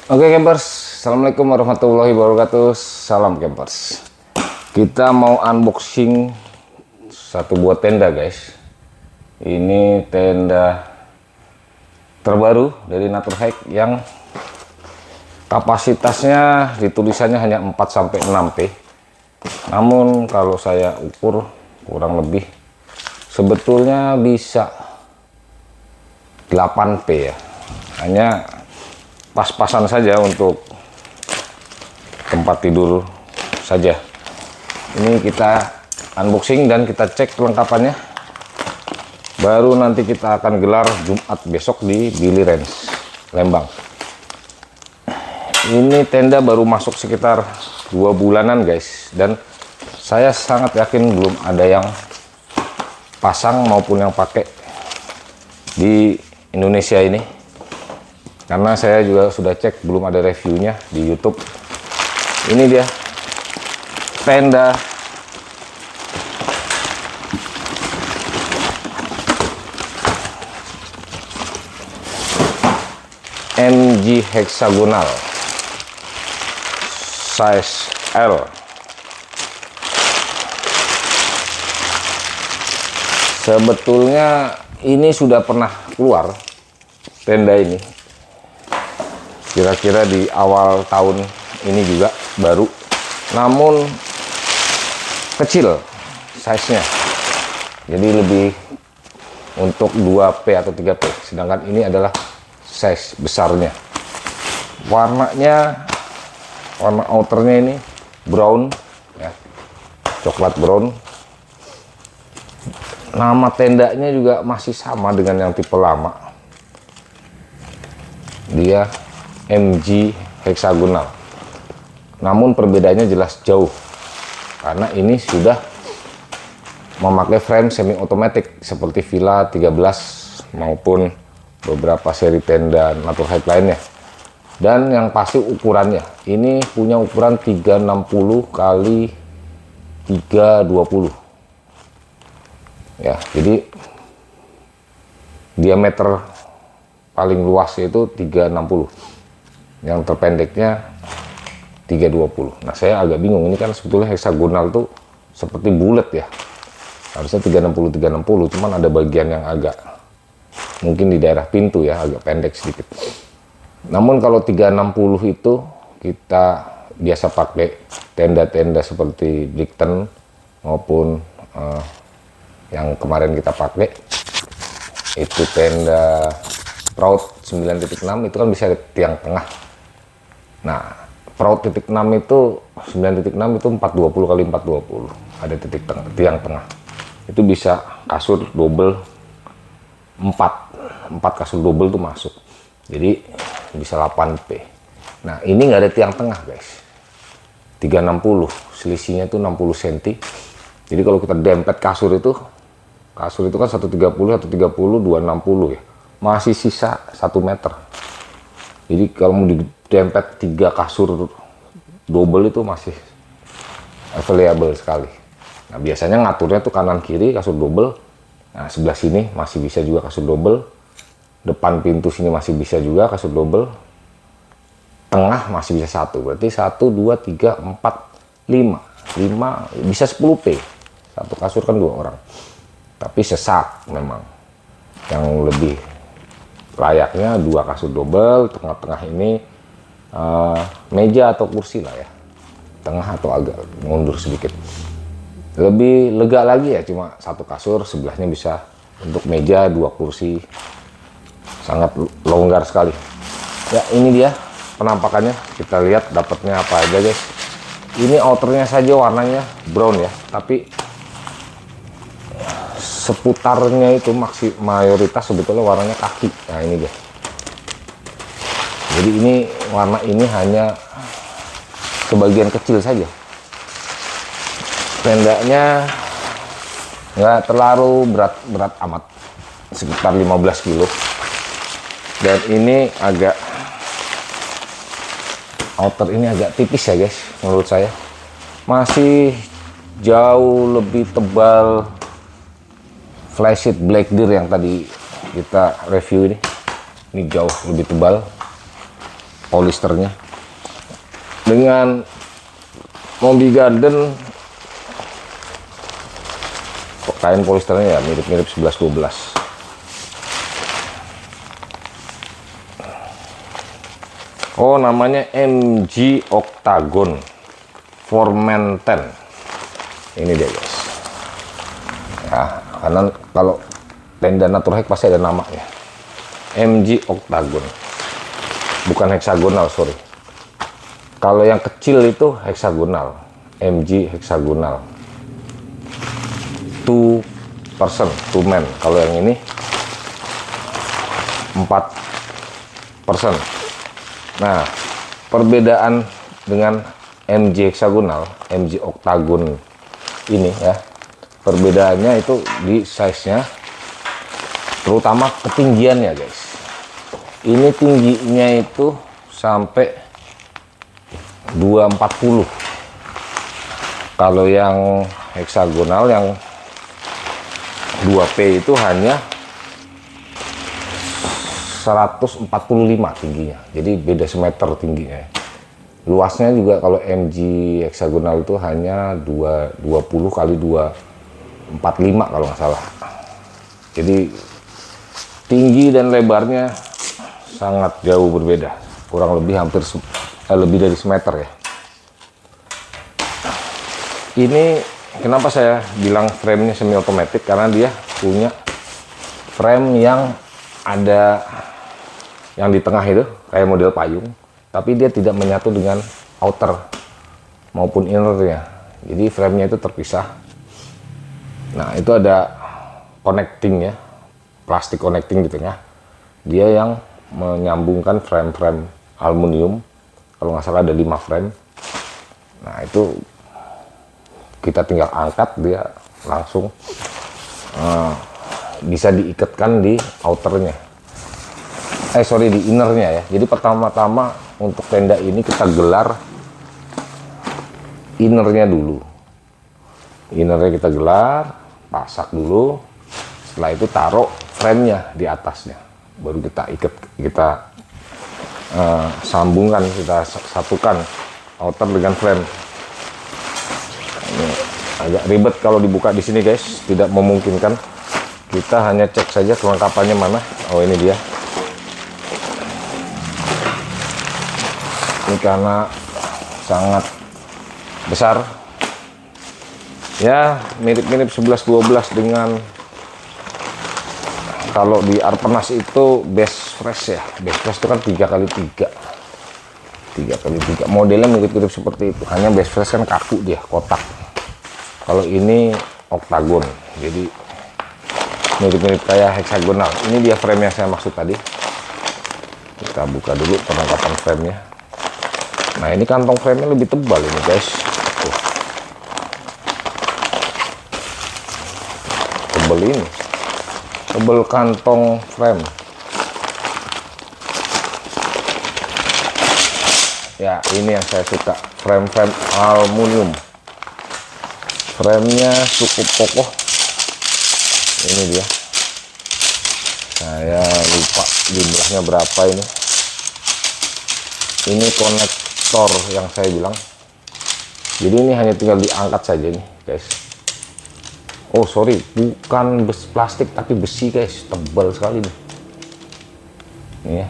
Oke campers, assalamualaikum warahmatullahi wabarakatuh. Salam campers. Kita mau unboxing satu buah tenda guys. Ini tenda terbaru dari Naturhike yang kapasitasnya ditulisannya hanya 4-6 P. Namun kalau saya ukur kurang lebih sebetulnya bisa 8 P ya. Hanya pas-pasan saja untuk tempat tidur saja. Ini kita unboxing dan kita cek kelengkapannya. Baru nanti kita akan gelar Jumat besok di Billy Ranch, Lembang. Ini tenda baru masuk sekitar 2 bulanan guys, dan saya sangat yakin belum ada yang pasang maupun yang pakai di Indonesia ini. Karena saya juga sudah cek belum ada reviewnya di YouTube. Ini dia tenda MG hexagonal size L. Sebetulnya ini sudah pernah keluar tenda ini. Kira-kira di awal tahun ini juga baru, namun kecil size-nya, jadi lebih untuk 2P atau 3P, sedangkan ini adalah size besarnya. Warnanya, warna outernya ini brown ya, coklat brown. Nama tendanya juga masih sama dengan yang tipe lama, dia MG hexagonal. Namun perbedaannya jelas jauh, karena ini sudah memakai frame semi otomatis seperti Villa 13 maupun beberapa seri tenda Naturhike lainnya. Dan yang pasti ukurannya, ini punya ukuran 360 kali 320 ya, jadi diameter paling luas itu 360, yang terpendeknya 320. Nah saya agak bingung, ini kan sebetulnya hexagonal tuh seperti bulat ya, harusnya 360, cuman ada bagian yang agak mungkin di daerah pintu ya, agak pendek sedikit. Namun kalau 360 itu kita biasa pakai tenda-tenda seperti Brickton maupun yang kemarin kita pakai itu tenda Proud 9.6, itu kan bisa ada tiang tengah. Nah, Proud titik 6 itu 9.6 itu 420 kali 420, ada tiang tengah. Itu bisa kasur double 4 kasur double tuh masuk. Jadi bisa 8P. Nah, ini nggak ada tiang tengah, guys. 360, selisihnya itu 60 cm. Jadi kalau kita dempet kasur itu kan 130, 260 ya. Masih sisa 1 meter. Jadi kalau mau didempet 3 kasur double itu masih available sekali. Nah biasanya ngaturnya tuh kanan kiri kasur double. Nah sebelah sini masih bisa juga kasur double. Depan pintu sini masih bisa juga kasur double. Tengah masih bisa 1. Berarti 1, 2, 3, 4, 5 bisa 10P. Satu kasur kan 2 orang. Tapi sesak memang. Yang lebih layaknya 2 kasur double, tengah-tengah ini meja atau kursi lah ya, tengah atau agak mundur sedikit. Lebih lega lagi ya, cuma 1 kasur, sebelahnya bisa untuk meja, 2 kursi, sangat longgar sekali. Ya ini dia penampakannya, kita lihat dapatnya apa aja guys. Ini outernya saja warnanya brown ya, tapi seputarnya itu mayoritas sebetulnya warnanya kaki. Nah ini guys, jadi ini warna ini hanya sebagian kecil saja. Tendanya nggak terlalu berat amat, sekitar 15 kilo, dan ini agak outer ini agak tipis ya guys, menurut saya masih jauh lebih tebal Flysheet Black Deer yang tadi kita review ini jauh lebih tebal polisternya. Dengan Moby Garden kain polisternya ya mirip-mirip 11-12. Oh, namanya MG Octagon Foreman 10. Ini dia guys. Ya, karena kalau tenda Naturhack pasti ada namanya. MG Octagon. Bukan heksagonal, sorry. Kalau yang kecil itu heksagonal. MG heksagonal. 2 person, 2 man. Kalau yang ini 4 person. Nah, perbedaan dengan MG heksagonal, MG Octagon ini ya, perbedaannya itu di size-nya, terutama ketinggiannya guys. Ini tingginya itu sampai 240. Kalau yang heksagonal yang 2P itu hanya 145 tingginya, jadi beda semeter tingginya. Luasnya juga kalau MG heksagonal itu hanya 20 kali 245 kalau nggak salah. Jadi tinggi dan lebarnya sangat jauh berbeda, kurang lebih hampir lebih dari semeter ya. Ini kenapa saya bilang framenya semi otomatis, karena dia punya frame yang ada yang di tengah itu kayak model payung, tapi dia tidak menyatu dengan outer maupun innernya. Jadi framenya itu terpisah. Nah itu ada connecting ya, plastik connecting di tengah. Dia yang menyambungkan frame-frame aluminium. Kalau nggak salah ada 5 frame. Nah itu kita tinggal angkat, dia langsung bisa diikatkan di outernya, di innernya ya. Jadi pertama-tama untuk tenda ini kita gelar innernya dulu. Innernya kita gelar, pasak dulu. Setelah itu taruh framenya di atasnya, baru kita ikat, kita sambungkan, kita satukan outer dengan frame. Ini agak ribet kalau dibuka di sini guys, tidak memungkinkan. Kita hanya cek saja kelengkapannya mana. Oh ini dia. Ini karena sangat besar ya, mirip-mirip 11-12 dengan kalau di Arpenas itu best fresh ya. Best fresh itu kan 3x3 modelnya mirip-mirip seperti itu, hanya best fresh kan kaku, dia kotak. Kalau ini oktagon, jadi mirip-mirip kayak heksagonal. Ini dia frame yang saya maksud tadi. Kita buka dulu perlengkapan framenya. Nah ini kantong framenya lebih tebal ini guys. Tuh. Tebal ini, tebal kantong frame. Ya ini yang saya suka, frame-frame aluminium. Framenya cukup kokoh. Ini dia, saya lupa jumlahnya berapa ini. Ini konektor yang saya bilang. Jadi ini hanya tinggal diangkat saja nih guys. Oh sorry, bukan plastik tapi besi guys, tebal sekali nih. Ini ya.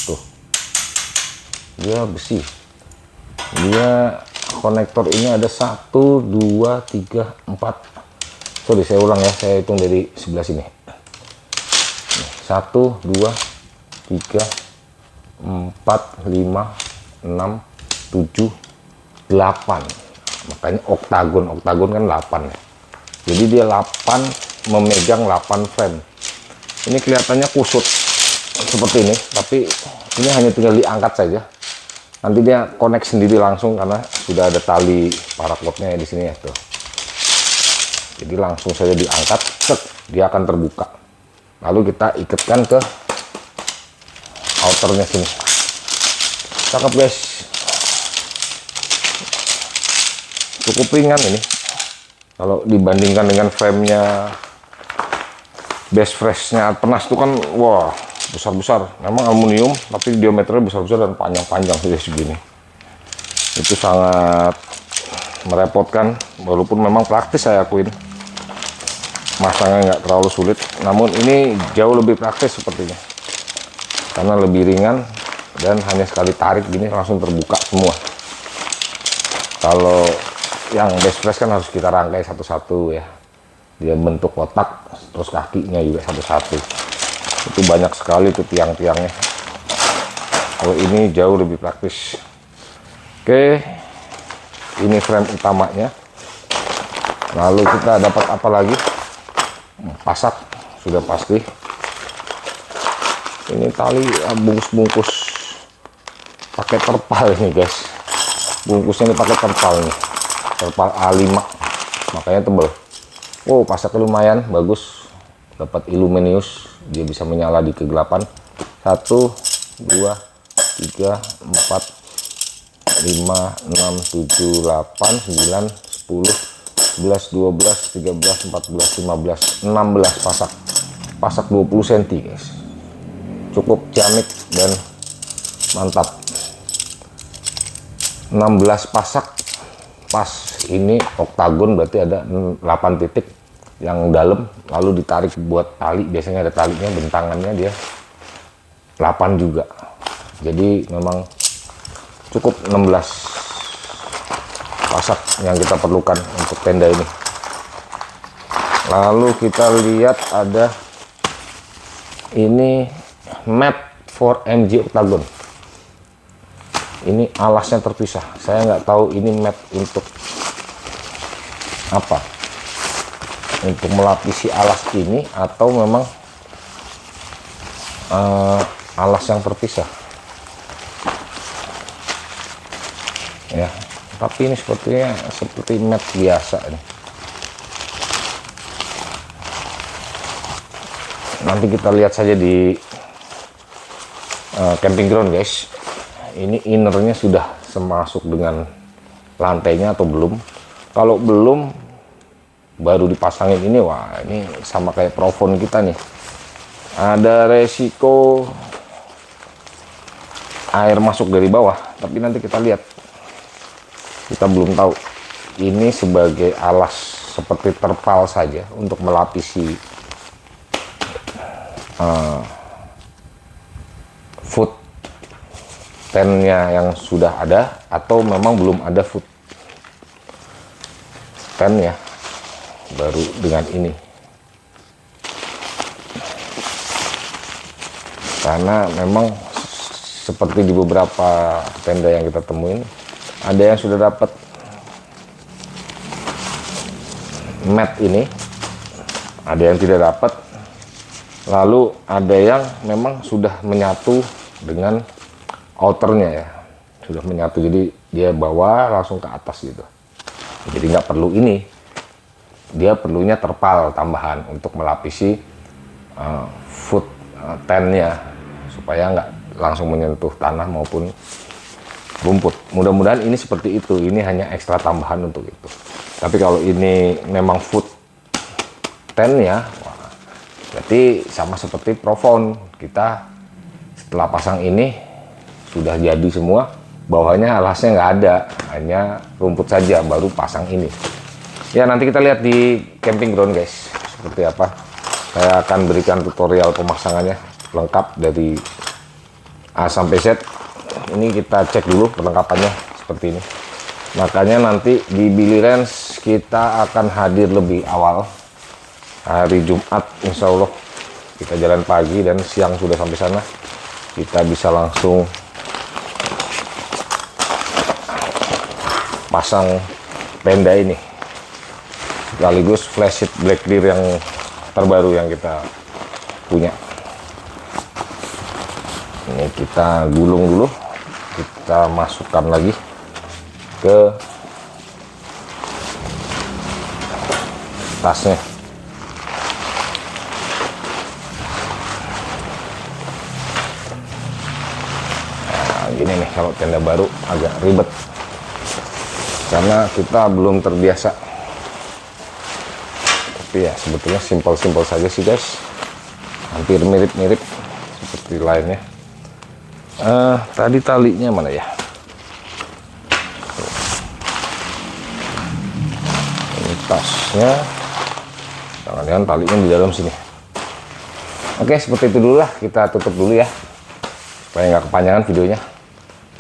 Tuh, dia besi. Dia konektor ini ada 1, 2, 3, 4. Sorry, saya ulang ya, saya hitung dari sebelah sini. 1, 2, 3, 4, 5, 6, 7, 8. Makanya oktagon kan 8 ya. Jadi dia 8 memegang 8 frame. Ini kelihatannya kusut seperti ini, tapi ini hanya tinggal diangkat saja. Nanti dia connect sendiri langsung karena sudah ada tali paraklotnya di sini ya tuh. Jadi langsung saja diangkat, set, dia akan terbuka. Lalu kita ikatkan ke outernya sini. Cakep guys. Cukup ringan ini. Kalau dibandingkan dengan framenya Best Freshnya Penas itu kan, wah, besar-besar. Memang aluminium, tapi diameternya besar-besar dan panjang-panjang seperti segini. Itu sangat merepotkan, walaupun memang praktis saya akuin. Masangnya nggak terlalu sulit, namun ini jauh lebih praktis sepertinya. Karena lebih ringan dan hanya sekali tarik gini langsung terbuka semua. Kalau yang Best Fresh kan harus kita rangkai satu-satu ya. Dia bentuk kotak, terus kakinya juga satu-satu. Itu banyak sekali tuh tiang-tiangnya. Kalau ini jauh lebih praktis. Oke, ini frame utamanya. Lalu kita dapat apa lagi? Pasak, sudah pasti. Ini tali bungkus-bungkus pakai terpal ini guys. Bungkusnya ini pakai terpal nih, terpal A5, makanya tebel. Oh, pasaknya lumayan bagus, dapat illuminous, dia bisa menyala di kegelapan. 1, 2, 3, 4, 5, 6, 7, 8, 9, 10, 11, 12, 13, 14, 15, 16 pasak. Pasak 20 cm guys. Cukup ciamik dan mantap. 16 pasak pas, ini oktagon berarti ada 8 titik yang dalam, lalu ditarik buat tali, biasanya ada talinya, bentangannya dia 8 juga. Jadi memang cukup 16 pasak yang kita perlukan untuk tenda ini. Lalu kita lihat ada ini mat for MG Octagon. Ini alasnya terpisah. Saya nggak tahu ini mat untuk apa, untuk melapisi alas ini atau memang alas yang terpisah ya. Tapi ini sepertinya seperti mat biasa ini. Nanti kita lihat saja di camping ground guys. Ini innernya sudah semasuk dengan lantainya atau belum. Kalau belum, baru dipasangin ini, wah ini sama kayak Provon kita nih. Ada resiko air masuk dari bawah, tapi nanti kita lihat. Kita belum tahu. Ini sebagai alas seperti terpal saja untuk melapisi foot tent-nya yang sudah ada, atau memang belum ada foot tent-nya, baru dengan ini. Karena memang seperti di beberapa tenda yang kita temuin, ada yang sudah dapat mat ini, ada yang tidak dapat, lalu ada yang memang sudah menyatu dengan outernya ya, sudah menyatu, jadi dia bawa langsung ke atas gitu. Jadi nggak perlu ini, dia perlunya terpal tambahan untuk melapisi foot tent-nya supaya nggak langsung menyentuh tanah maupun rumput. Mudah-mudahan ini seperti itu, ini hanya ekstra tambahan untuk itu. Tapi kalau ini memang foot tent-nya, berarti sama seperti Provon, kita setelah pasang ini sudah jadi semua, bawahnya alasnya nggak ada, hanya rumput saja, baru pasang ini. Ya nanti kita lihat di camping ground guys, seperti apa. Saya akan berikan tutorial pemasangannya lengkap dari A sampai Z. Ini kita cek dulu perlengkapannya seperti ini. Makanya nanti di Billy Ranch kita akan hadir lebih awal, hari Jumat insya Allah. Kita jalan pagi dan siang sudah sampai sana, kita bisa langsung pasang tenda ini sekaligus flash sheet Black Deer yang terbaru yang kita punya. Ini kita gulung dulu, kita masukkan lagi ke tasnya. Nah, gini nih, kalau tenda baru agak ribet karena kita belum terbiasa. Tapi ya sebetulnya simpel-simpel saja sih guys, hampir mirip-mirip seperti lainnya. Tadi talinya mana ya? Ini tasnya, jangan-jangan talinya di dalam sini. Oke, seperti itu dulu lah, kita tutup dulu ya supaya nggak kepanjangan videonya.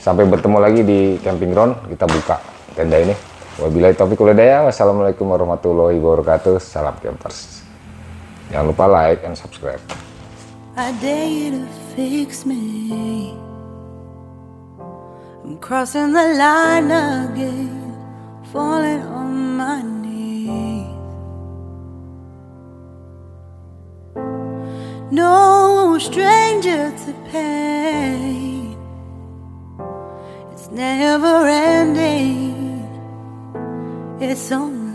Sampai bertemu lagi di camping ground, kita buka tenda ini. Wabillahi taufiq wal hidayah. Wassalamualaikum warahmatullahi wabarakatuh. Salam campers. Jangan lupa like and subscribe. I dare you to fix me. I'm crossing the line again, falling on my knees. No stranger to pain, it's never ending. It's on